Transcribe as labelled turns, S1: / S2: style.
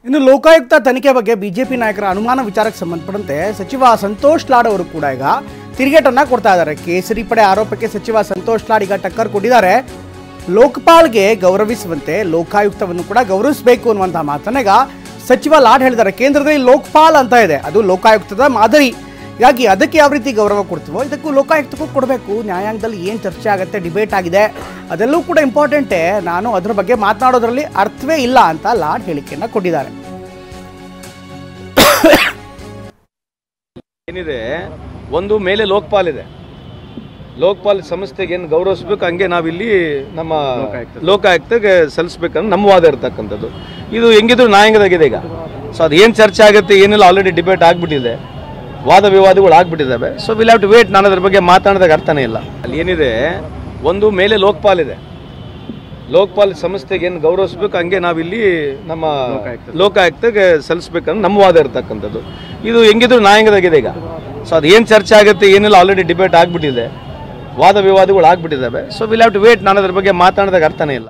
S1: ಇನ್ನು ಲೋಕಾಯುಕ್ತ ತನಿಖೆ ಬಗ್ಗೆ ಬಿಜೆಪಿ ನಾಯಕರ ಅನುಮಾನ ವಿಚಾರಕ್ಕೆ ಸಂಬಂಧಪಟ್ಟಂತೆ ಸಚಿವ ಸಂತೋಷ್ ಲಾಡ್ ಅವರು ಕೂಡ ಈಗ ತಿರುಗೇಟನ್ನ ಕೊಡ್ತಾ ಇದ್ದಾರೆ. ಕೇಸರಿ ಪಡೆ ಆರೋಪಕ್ಕೆ ಸಚಿವ ಸಂತೋಷ್ ಲಾಡ್ ಈಗ ಟಕ್ಕರ್ ಕೊಟ್ಟಿದ್ದಾರೆ. ಲೋಕಪಾಲ್ಗೆ ಗೌರವಿಸುವಂತೆ ಲೋಕಾಯುಕ್ತವನ್ನು ಕೂಡ ಗೌರವಿಸಬೇಕು ಅನ್ನುವಂತಹ ಮಾತನ್ನ ಈಗ ಸಚಿವ ಲಾಡ್ ಹೇಳಿದ್ದಾರೆ. ಕೇಂದ್ರದಲ್ಲಿ ಲೋಕಪಾಲ್ ಅಂತ ಇದೆ, ಅದು ಲೋಕಾಯುಕ್ತದ ಮಾದರಿ. ಹೀಗಾಗಿ ಅದಕ್ಕೆ ಯಾವ ರೀತಿ ಗೌರವ ಕೊಡ್ತೀವೋ ಇದಕ್ಕೂ ಲೋಕಾಯುಕ್ತಕ್ಕೂ ಕೊಡಬೇಕು. ನ್ಯಾಯಾಂಗದಲ್ಲಿ ಏನು ಚರ್ಚೆ ಆಗುತ್ತೆ, ಡಿಬೇಟ್ ಆಗಿದೆ, ಅದೆಲ್ಲವೂ ಕೂಡ ಇಂಪಾರ್ಟೆಂಟೇ. ನಾನು ಅದರ ಬಗ್ಗೆ ಮಾತನಾಡೋದ್ರಲ್ಲಿ ಅರ್ಥವೇ ಇಲ್ಲ ಅಂತ ಲಾಡ್ ಹೇಳಿಕೆಯನ್ನು ಕೊಟ್ಟಿದ್ದಾರೆ.
S2: ಏನಿದೆ, ಒಂದು ಮೇಲೆ ಲೋಕಪಾಲ್ ಇದೆ, ಲೋಕಪಾಲ್ ಸಂಸ್ಥೆಗೆ ಏನು ಗೌರವಿಸ್ಬೇಕು ಹಂಗೆ ನಾವಿಲ್ಲಿ ನಮ್ಮ ಲೋಕಾಯುಕ್ತಗೆ ಸಲ್ಲಿಸ್ಬೇಕಂತ ನಮ್ಮ ವಾದ ಇರ್ತಕ್ಕಂಥದ್ದು. ಇದು ಹೆಂಗಿದ್ರು ನ್ಯಾಯಾಂಗದಾಗಿದೆ ಈಗ. ಸೊ ಅದು ಏನು ಚರ್ಚೆ ಆಗುತ್ತೆ ಏನಿಲ್ಲ, ಆಲ್ರೆಡಿ ಡಿಬೇಟ್ ಆಗಿಬಿಟ್ಟಿದೆ, ವಾದ ವಿವಾದಗಳು ಆಗ್ಬಿಟ್ಟಿದ್ದಾವೆ. So will have to wait. ನಾನು ಅದ್ರ ಬಗ್ಗೆ ಮಾತಾಡೋದಾಗ ಅರ್ಥನೇ ಇಲ್ಲ. ಅಲ್ಲಿ ಏನಿದೆ, ಒಂದು ಮೇಲೆ ಲೋಕಪಾಲ್ ಇದೆ, ಲೋಕಪಾಲ್ ಸಂಸ್ಥೆಗೆ ಏನು ಗೌರವಿಸ್ಬೇಕು ಹಂಗೆ ನಾವಿಲ್ಲಿ ನಮ್ಮ ಲೋಕಾಯುಕ್ತಗೆ ಸಲ್ಲಿಸ್ಬೇಕಂತ ನಮ್ಮ ವಾದ ಇರ್ತಕ್ಕಂಥದ್ದು. ಇದು ಹೆಂಗಿದ್ರು ನ್ಯಾಯಾಂಗದಾಗಿದೆ ಈಗ. ಸೊ ಅದು ಏನು ಚರ್ಚೆ ಆಗುತ್ತೆ ಏನಿಲ್ಲ, ಆಲ್ರೆಡಿ ಡಿಬೇಟ್ ಆಗಿಬಿಟ್ಟಿದೆ, ವಾದ ವಿವಾದಗಳು ಆಗ್ಬಿಟ್ಟಿದ್ದಾವೆ. So will have to wait. ನಾನು ಅದ್ರ ಬಗ್ಗೆ ಮಾತಾಡೋದಾಗ ಅರ್ಥನೇ ಇಲ್ಲ.